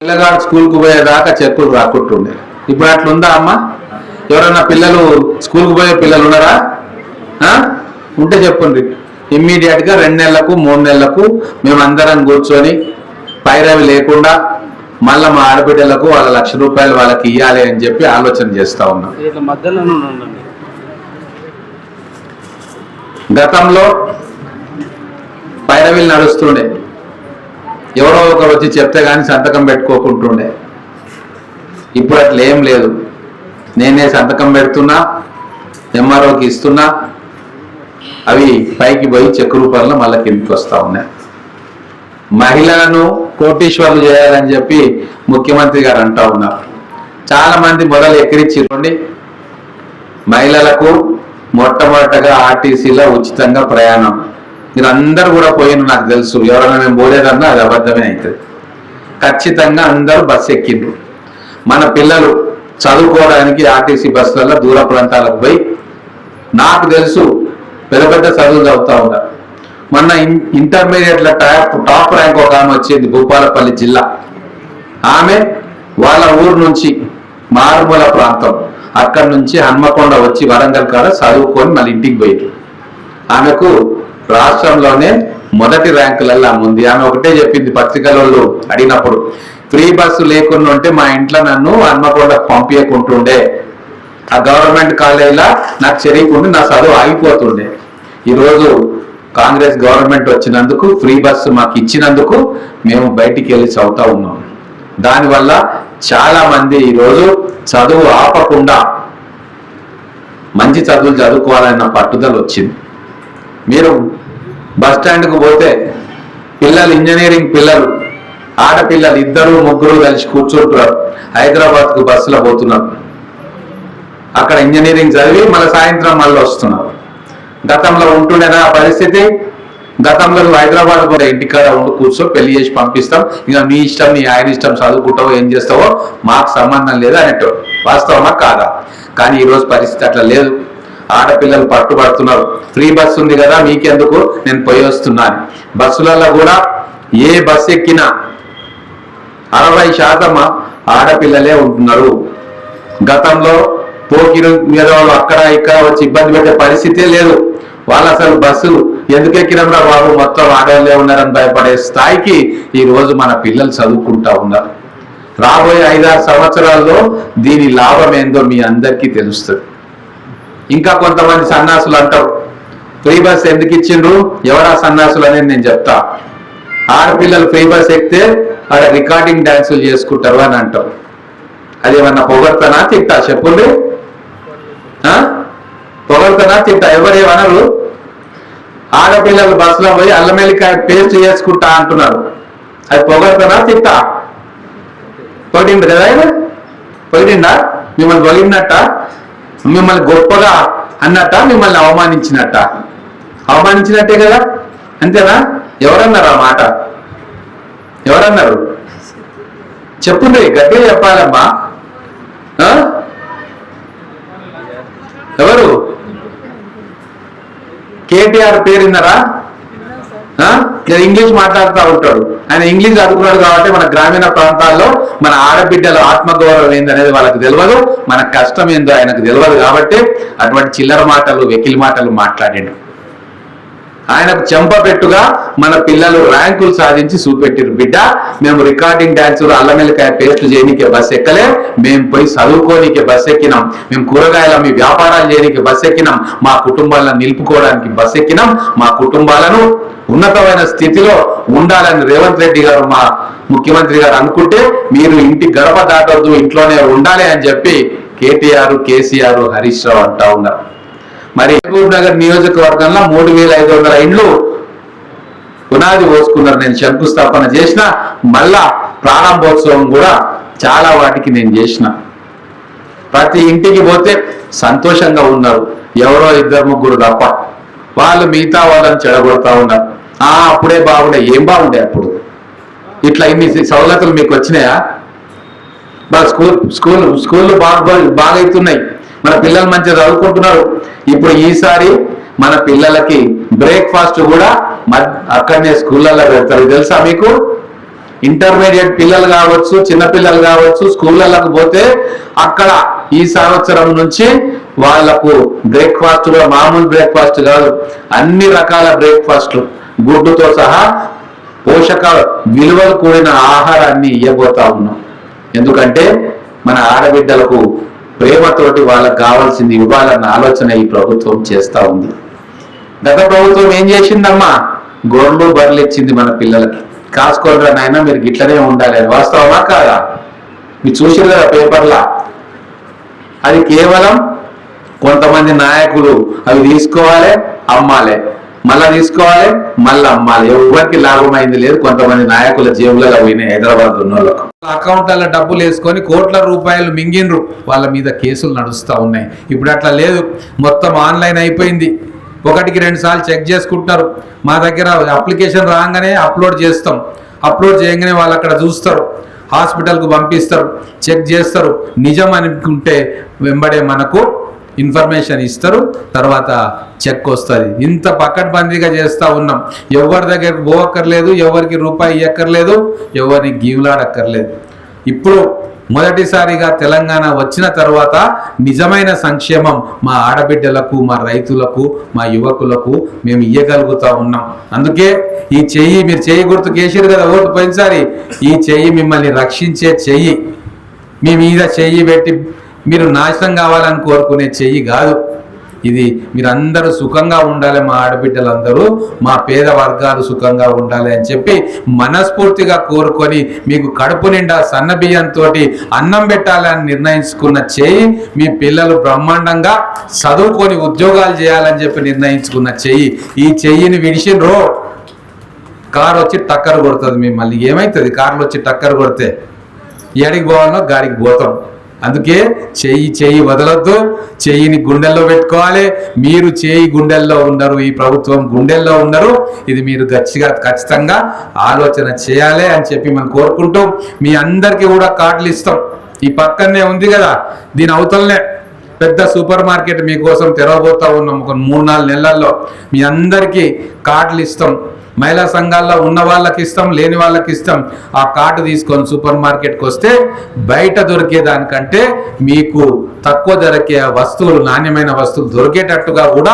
పిల్లగాడు స్కూల్కి పోయేదాకా చెక్కులు రాకుంటుండే. ఇప్పుడు అట్లుందా అమ్మ? ఎవరన్నా పిల్లలు స్కూల్కి పోయే పిల్లలు ఉన్నారా? ఉంటే చెప్పండి. ఇమ్మీడియట్గా 2 నెలలకు 3 నెలలకు మేమందరం కూర్చొని పైరవి లేకుండా మళ్ళీ మా ఆడబిడ్డలకు వాళ్ళ ₹1,00,000 వాళ్ళకి ఇవ్వాలి అని చెప్పి ఆలోచన చేస్తూ ఉన్నాం. గతంలో పైరవీలు నడుస్తుండే, ఎవరో ఒకరు వచ్చి చెప్తే కానీ సంతకం పెట్టుకోకుంటుండే. ఇప్పుడు అట్లా ఏం లేదు. నేనే సంతకం పెడుతున్నా, ఎంఆర్ఓకి ఇస్తున్నా, అవి పైకి పోయి చెక్ రూపంలో మళ్ళీ కిందికి వస్తూ ఉన్నాయి. మహిళలను కోటీశ్వర్లు చేయాలని చెప్పి ముఖ్యమంత్రి గారు అంటూ ఉన్నారు. చాలా మంది మొదలు ఎక్కిరిచ్చిరండి. మహిళలకు మొట్టమొదటగా ఆర్టీసీలో ఉచితంగా ప్రయాణం. మీరు అందరూ కూడా పోయిన నాకు తెలుసు. ఎవరైనా మేము పోలేదన్నా అది అబద్ధమే అవుతుంది. ఖచ్చితంగా అందరూ బస్సు ఎక్కిండ్రు. మన పిల్లలు చదువుకోవడానికి ఆర్టీసీ బస్సులలో దూర ప్రాంతాలకు పోయి, నాకు తెలుసు పెద్ద పెద్ద చదువులు చదువుతూ ఉన్నారు. మొన్న ఇంటర్మీడియట్లో టాప్ ర్యాంక్ ఒక ఆమె వచ్చింది, భూపాలపల్లి జిల్లా. ఆమె వాళ్ళ ఊరు నుంచి మారుమూల ప్రాంతం, అక్కడి నుంచి హన్మకొండ వచ్చి వరంగల్ కాడ చదువుకొని మళ్ళీ ఇంటికి పోయింది. ఆమెకు రాష్ట్రంలోనే మొదటి ర్యాంకులలో ఉంది. ఆమె ఒకటే చెప్పింది పత్రికలలో అడిగినప్పుడు, ఫ్రీ బస్సు లేకుండా ఉంటే మా ఇంట్లో నన్ను హన్మకొండ పంపించకుంటుండే, ఆ గవర్నమెంట్ కాలేజీలో నాకు చెరియకుండా నా చదువు ఆగిపోతుండే. ఈరోజు కాంగ్రెస్ గవర్నమెంట్ వచ్చినందుకు, ఫ్రీ బస్సు మాకు ఇచ్చినందుకు మేము బయటికి వెళ్ళి చదువుతూ ఉన్నాం. దానివల్ల చాలా మంది ఈరోజు చదువు ఆపకుండా మంచి చదువులు చదువుకోవాలన్న పట్టుదల వచ్చింది. మీరు బస్ స్టాండ్కు పోతే పిల్లలు, ఇంజనీరింగ్ పిల్లలు, ఆడపిల్లలు 2, 3 కలిసి కూర్చుంటున్నారు. హైదరాబాద్కు బస్సులో పోతున్నారు. అక్కడ ఇంజనీరింగ్ చదివి మళ్ళీ సాయంత్రం మళ్ళీ వస్తున్నారు. గతంలో ఉంటుండేనా పరిస్థితి? గతంలో హైదరాబాద్ కూడా ఇంటికాడ ఉండి కూర్చో, పెళ్లి చేసి పంపిస్తాం, ఇక నీ ఇష్టం, నీ ఆయన ఇష్టం, చదువుకుంటావో ఏం చేస్తావో మాకు సంబంధం లేదు అనేటో. వాస్తవమా కాదా? కానీ ఈరోజు పరిస్థితి అట్లా లేదు. ఆడపిల్లలు పట్టుబడుతున్నారు. ఫ్రీ బస్సు ఉంది కదా మీకెందుకు, నేను పోయి వస్తున్నాను. బస్సులలో కూడా ఏ బస్సు ఎక్కినా 60% ఆడపిల్లలే ఉంటున్నారు. గతంలో పోకిరు మీద వాళ్ళు అక్కడ ఇక్కడ వచ్చి ఇబ్బంది పెట్టే పరిస్థితే లేదు. వాళ్ళు అసలు బస్సు ఎందుకు ఎక్కినరా బాబు, మొత్తం ఆడవాళ్ళే ఉన్నారని భయపడే స్థాయికి ఈ రోజు మన పిల్లలు చదువుకుంటా ఉన్నారు. రాబోయే 5-6 సంవత్సరాల్లో దీని లాభం ఏందో మీ అందరికీ తెలుస్తుంది. ఇంకా కొంతమంది సన్నాసులు అంటారు, ఫ్రీ బస్ ఎందుకు ఇచ్చిండ్రు, ఎవరా సన్నాసులు అనేది నేను చెప్తా. ఆడపిల్లలు ఫ్రీ బస్ ఎక్కితే ఆడ రికార్డింగ్ డాన్సులు చేసుకుంటారు అని అంటారు. అది ఏమన్నా పొగడతానా తిట్టా చెప్పుండ్రి? పొగడతానా తిట్టా? ఎవరేమనరు. ఆడపిల్లలు బస్సులో పోయి అల్లమెల్లికాయ పేస్ట్ చేసుకుంటా అంటున్నారు. అది పొగడతానా తిట్టా? పొగిడిండు కదా ఆయన? పొగిడిండా? మిమ్మల్ని పొగిడినట్ట, మిమ్మల్ని గొప్పగా అన్నట్ట, మిమ్మల్ని అవమానించినట్ట? అవమానించినట్టే కదా, అంతేనా? ఎవరన్నారు ఆ మాట? ఎవరన్నారు? చెప్పుండ్రి, గట్టిగా చెప్పాలమ్మా. ఎవరు? కేటీఆర్ పేరున్నారా? ఇంగ్లీష్ మాట్లాడుతూ ఉంటాడు. ఆయన ఇంగ్లీష్ చదువుకున్నాడు కాబట్టి మన గ్రామీణ ప్రాంతాల్లో మన ఆడబిడ్డల ఆత్మగౌరవం ఏందనేది వాళ్ళకి తెలియదు, మన కష్టం ఏందో ఆయనకు తెలియదు. కాబట్టి అటువంటి చిల్లర మాటలు, వెకిలి మాటలు మాట్లాడాడు. ఆయనకు చెంపపెట్టుగా మన పిల్లలు ర్యాంకులు సాధించి చూపెట్టారు. బిడ్డ, మేము రికార్డింగ్ డాన్సులు, అల్లమెల్లికాయ పేస్టులు చేయనీకే బస్ ఎక్కలే, మేము పోయి చదువుకోనికే బస్ ఎక్కినాం, మేము కూరగాయల మీ వ్యాపారాలు చేయనీకే బస్ ఎక్కినాం, మా కుటుంబాలను నిలుపుకోవడానికి బస్ ఎక్కినాం, మా కుటుంబాలను ఉన్నతమైన స్థితిలో ఉండాలని రేవంత్ రెడ్డి గారు, మా ముఖ్యమంత్రి గారు అనుకుంటే మీరు ఇంటి గడప దాటొద్దు, ఇంట్లోనే ఉండాలి అని చెప్పి కేటీఆర్, కేసీఆర్, హరీష్ రావు అంటా ఉన్నారు. మరి మహబూబ్ నగర్ నియోజకవర్గంలో 3500 ఇండ్లు పునాది పోసుకున్నారు. నేను శంకుస్థాపన చేసిన, మళ్ళా ప్రారంభోత్సవం కూడా చాలా వాటికి నేను చేసిన. ప్రతి ఇంటికి పోతే సంతోషంగా ఉన్నారు. ఎవరో 2-3 తప్ప, వాళ్ళు మిగతా వాళ్ళని చెడగొడతా ఉన్నారు. అప్పుడే బాగుండే. ఏం బాగుండే అప్పుడు? ఇట్లా ఇన్ని సౌలతులు మీకు వచ్చినాయా? స్కూళ్ళు బాగా అవుతున్నాయి, మన పిల్లలు మంచిగా చదువుకుంటున్నారు. ఇప్పుడు ఈసారి మన పిల్లలకి బ్రేక్ఫాస్ట్ కూడా అక్కడనే స్కూళ్ళల్లో పెడతారు. తెలుసా మీకు? ఇంటర్మీడియట్ పిల్లలు కావచ్చు, చిన్న పిల్లలు కావచ్చు, స్కూళ్ళకు పోతే అక్కడ ఈ సంవత్సరం నుంచి వాళ్లకు బ్రేక్ఫాస్ట్లో మామూలు బ్రేక్ఫాస్ట్ కాదు, అన్ని రకాల బ్రేక్ఫాస్ట్లు గుడ్డుతో సహా పోషక విలువలు కూడిన ఆహారాన్ని ఇవ్వబోతా ఉన్నాం. ఎందుకంటే మన ఆడబిడ్డలకు ప్రేమతోటి వాళ్ళకు కావాల్సింది ఇవ్వాలన్న ఆలోచన ఈ ప్రభుత్వం చేస్తూ ఉంది. గత ప్రభుత్వం ఏం చేసిందమ్మా? గొర్రెలు బర్రెలు ఇచ్చింది మన పిల్లలకి. కాసుకోరా నాయన మీరు గిట్లనే ఉండాలి అని. వాస్తవమా కాదా? మీరు చూసారు కదా పేపర్లా. అది కేవలం కొంతమంది నాయకులు అవి తీసుకోవాలి, అమ్మాలి, మళ్ళా తీసుకోవాలి, మళ్ళీ అమ్మాలి. ఎవరికి లాభమైంది లేదు. కొంతమంది నాయకుల జేబులలో పోయినాయి హైదరాబాద్ ఉన్న వాళ్ళకు. అకౌంట్లలో డబ్బులు వేసుకొని కోట్ల రూపాయలు మింగిండ్రు. వాళ్ళ మీద కేసులు నడుస్తూ ఉన్నాయి. ఇప్పుడు అట్లా లేదు, మొత్తం ఆన్లైన్ అయిపోయింది. ఒకటికి 2 సార్లు చెక్ చేసుకుంటున్నారు. మా దగ్గర అప్లికేషన్ రాగానే అప్లోడ్ చేస్తాం. అప్లోడ్ చేయగానే వాళ్ళు అక్కడ చూస్తారు, హాస్పిటల్కు పంపిస్తారు, చెక్ చేస్తారు. నిజం అనుకుంటే వెంబడే మనకు ఇన్ఫర్మేషన్ ఇస్తారు, తర్వాత చెక్ వస్తుంది. ఇంత పకడ్బందీగా చేస్తూ ఉన్నాం. ఎవరి దగ్గరకు పోవక్కర్లేదు, ఎవరికి రూపాయి ఇవ్వక్కర్లేదు, ఎవరిని గీవులాడక్కర్లేదు. ఇప్పుడు మొదటిసారిగా తెలంగాణ వచ్చిన తర్వాత నిజమైన సంక్షేమం మా ఆడబిడ్డలకు, మా రైతులకు, మా యువకులకు మేము ఇవ్వగలుగుతా ఉన్నాం. అందుకే ఈ చెయ్యి, మీరు చెయ్యి గుర్తు కేసారు కదా ఓటు పోయినసారి, ఈ చెయ్యి మిమ్మల్ని రక్షించే చెయ్యి. మీ మీద చెయ్యి పెట్టి మీరు నాశనం కావాలని కోరుకునే చెయ్యి కాదు ఇది. మీరందరూ సుఖంగా ఉండాలి, మా ఆడబిడ్డలందరూ, మా పేద వర్గాలు సుఖంగా ఉండాలి అని చెప్పి మనస్ఫూర్తిగా కోరుకొని మీకు కడుపు నిండా సన్న బియ్యంతో అన్నం పెట్టాలని నిర్ణయించుకున్న చెయ్యి. మీ పిల్లలు బ్రహ్మాండంగా చదువుకొని ఉద్యోగాలు చేయాలని చెప్పి నిర్ణయించుకున్న చెయ్యి. ఈ చెయ్యిని విడిచిండ్రో కారు వచ్చి టక్కర్ కొడుతుంది మిమ్మల్ని. ఏమవుతుంది కారులో వచ్చి టక్కర్ కొడితే? ఎడికి పోవాలో గాడికి పోతాం. అందుకే చెయ్యి వదలొద్దు, చెయ్యిని గుండెల్లో పెట్టుకోవాలి. మీరు చెయ్యి గుండెల్లో ఉండరు, ఈ ప్రభుత్వం గుండెల్లో ఉండరు. ఇది మీరు ఖచ్చితంగా ఆలోచన చేయాలి అని చెప్పి మనం కోరుకుంటూ, మీ అందరికీ కూడా కార్డులు ఇస్తాం. ఈ పక్కనే ఉంది కదా, దీని అవతలనే పెద్ద సూపర్ మార్కెట్ మీకోసం తెరవబోతా ఉన్నాం. ఒక 3-4 నెలల్లో మీ అందరికీ కార్డులు ఇస్తాం. మహిళా సంఘాల్లో ఉన్న వాళ్ళకి ఇస్తాం, లేని వాళ్ళకి ఇస్తాం. ఆ కార్డు తీసుకొని సూపర్ మార్కెట్కి వస్తే బయట దొరికేదానికంటే మీకు తక్కువ ధరకే వస్తువులు, నాణ్యమైన వస్తువులు దొరికేటట్టుగా కూడా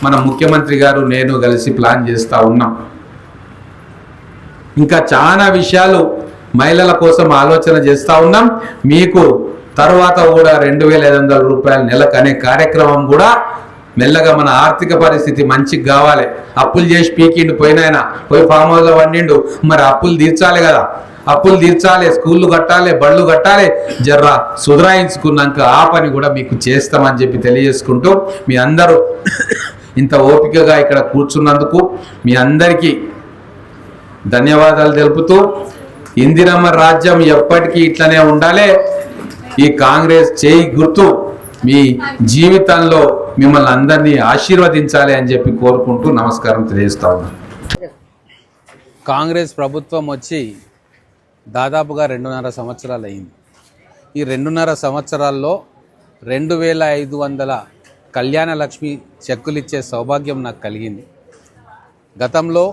మన ముఖ్యమంత్రి గారు నేను కలిసి ప్లాన్ చేస్తూ ఉన్నాం. ఇంకా చాలా విషయాలు మహిళల కోసం ఆలోచన చేస్తూ ఉన్నాం. మీకు తర్వాత కూడా 2,500 రూపాయలు నెలకు అనే కార్యక్రమం కూడా మెల్లగా, మన ఆర్థిక పరిస్థితి మంచిగా కావాలి. అప్పులు చేసి పీకిండు పోయినాయన, పోయి ఫామ్ హౌస్లో వండిండు. మరి అప్పులు తీర్చాలి కదా, అప్పులు తీర్చాలి, స్కూళ్ళు కట్టాలి, బళ్ళు కట్టాలి. జర్రా సుధరాయించుకున్నాక ఆ పని కూడా మీకు చేస్తామని చెప్పి తెలియజేసుకుంటూ, మీ అందరూ ఇంత ఓపికగా ఇక్కడ కూర్చున్నందుకు మీ అందరికీ ధన్యవాదాలు తెలుపుతూ, ఇందిరమ్మ రాజ్యం ఎప్పటికీ ఇట్లనే ఉండాలి. ఈ కాంగ్రెస్ చేయి గుర్తు మీ జీవితంలో మిమ్మల్ని అందరినీ ఆశీర్వదించాలి అని చెప్పి కోరుకుంటూ నమస్కారం తెలియజేస్తా ఉన్నాను. కాంగ్రెస్ ప్రభుత్వం వచ్చి దాదాపుగా 2.5 సంవత్సరాలు అయింది. ఈ 2.5 సంవత్సరాల్లో 2,500 కళ్యాణ లక్ష్మి చెక్కులు ఇచ్చే సౌభాగ్యం నాకు కలిగింది. గతంలో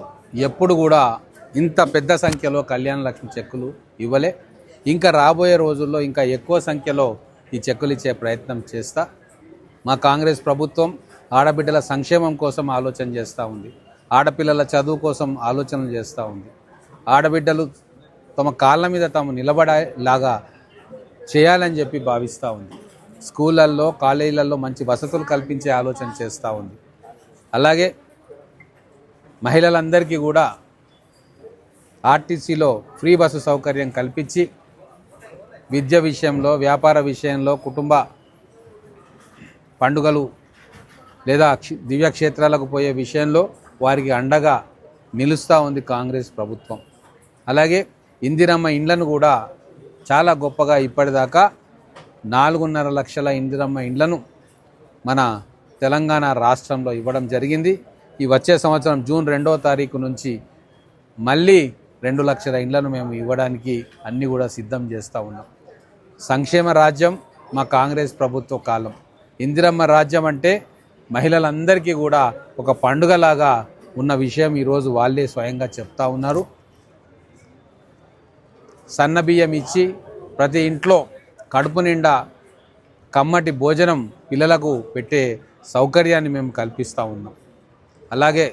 ఎప్పుడు కూడా ఇంత పెద్ద సంఖ్యలో కళ్యాణ లక్ష్మి చెక్కులు ఇవ్వలే. ఇంకా రాబోయే రోజుల్లో ఇంకా ఎక్కువ సంఖ్యలో ఈ చెక్కులు ఇచ్చే ప్రయత్నం చేస్తా. మా కాంగ్రెస్ ప్రభుత్వం ఆడబిడ్డల సంక్షేమం కోసం ఆలోచన చేస్తూ ఉంది, ఆడపిల్లల చదువు కోసం ఆలోచనలు చేస్తూ ఉంది. ఆడబిడ్డలు తమ కాళ్ళ మీద తాము నిలబడేలాగా చేయాలని చెప్పి భావిస్తూ ఉంది. స్కూళ్ళల్లో, కాలేజీలలో మంచి వసతులు కల్పించే ఆలోచన చేస్తూ ఉంది. అలాగే మహిళలందరికీ కూడా ఆర్టీసీలో ఫ్రీ బస్సు సౌకర్యం కల్పించి విద్య విషయంలో, వ్యాపార విషయంలో, కుటుంబ పండుగలు లేదా దివ్యక్షేత్రాలకు పోయే విషయంలో వారికి అండగా నిలుస్తూ ఉంది కాంగ్రెస్ ప్రభుత్వం. అలాగే ఇందిరమ్మ ఇండ్లను కూడా చాలా గొప్పగా ఇప్పటిదాకా 4.5 లక్షల ఇందిరమ్మ ఇండ్లను మన తెలంగాణ రాష్ట్రంలో ఇవ్వడం జరిగింది. ఈ వచ్చే సంవత్సరం జూన్ 2వ తారీఖు నుంచి మళ్ళీ 2 లక్షల ఇండ్లను మేము ఇవ్వడానికి అన్నీ కూడా సిద్ధం చేస్తూ ఉన్నాం. సంక్షేమ రాజ్యం మా కాంగ్రెస్ ప్రభుత్వ కాలం. ఇందిరమ్మ రాజ్యం అంటే మహిళలందరికీ కూడా ఒక పండుగలాగా ఉన్న విషయం ఈరోజు వాళ్ళే స్వయంగా చెప్తా ఉన్నారు. సన్నబియ్యం ఇచ్చి ప్రతి ఇంట్లో కడుపు నిండా కమ్మటి భోజనం పిల్లలకు పెట్టే సౌకర్యాన్ని మేము కల్పిస్తూ ఉన్నాం. అలాగే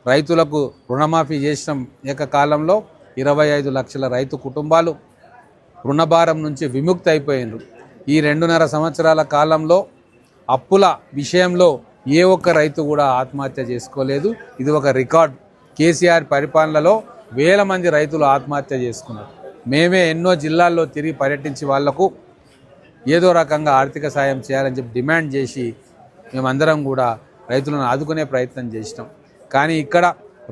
రైతులకు రుణమాఫీ చేసిన ఏకకాలంలో 25 లక్షల రైతు కుటుంబాలు రుణభారం నుంచి విముక్తి అయిపోయినారు. ఈ 2.5 సంవత్సరాల కాలంలో అప్పుల విషయంలో ఏ ఒక్క రైతు కూడా ఆత్మహత్య చేసుకోలేదు. ఇది ఒక రికార్డ్. కేసీఆర్ పరిపాలనలో వేల మంది రైతులు ఆత్మహత్య చేసుకున్నారు. మేమే ఎన్నో జిల్లాల్లో తిరిగి పర్యటించి వాళ్లకు ఏదో రకంగా ఆర్థిక సాయం చేయాలని చెప్పి డిమాండ్ చేసి మేమందరం కూడా రైతులను ఆదుకునే ప్రయత్నం చేసినాం. కానీ ఇక్కడ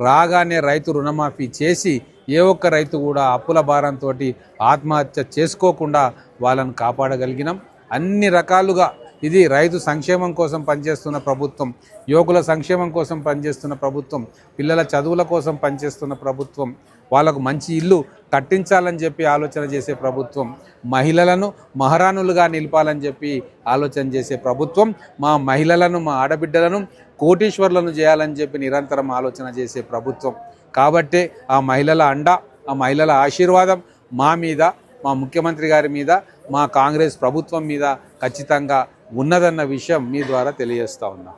రాగానే రైతు రుణమాఫీ చేసి ఏ ఒక్క రైతు కూడా అప్పుల భారంతో ఆత్మహత్య చేసుకోకుండా వాళ్ళను కాపాడగలిగినాం. అన్ని రకాలుగా ఇది రైతు సంక్షేమం కోసం పనిచేస్తున్న ప్రభుత్వం, యువకుల సంక్షేమం కోసం పనిచేస్తున్న ప్రభుత్వం, పిల్లల చదువుల కోసం పనిచేస్తున్న ప్రభుత్వం, వాళ్ళకు మంచి ఇల్లు కట్టించాలని చెప్పి ఆలోచన చేసే ప్రభుత్వం, మహిళలను మహారాణులుగా నిలపాలని చెప్పి ఆలోచన చేసే ప్రభుత్వం, మా మహిళలను మా ఆడబిడ్డలను కోటీశ్వర్లను చేయాలని చెప్పి నిరంతరం ఆలోచన చేసే ప్రభుత్వం. కాబట్టే ఆ మహిళల అండ, ఆ మహిళల ఆశీర్వాదం మా మీద, మా ముఖ్యమంత్రి గారి మీద, మా కాంగ్రెస్ ప్రభుత్వం మీద ఖచ్చితంగా ఉన్నదన్న విషయం మీ ద్వారా తెలియజేస్తా ఉన్నా.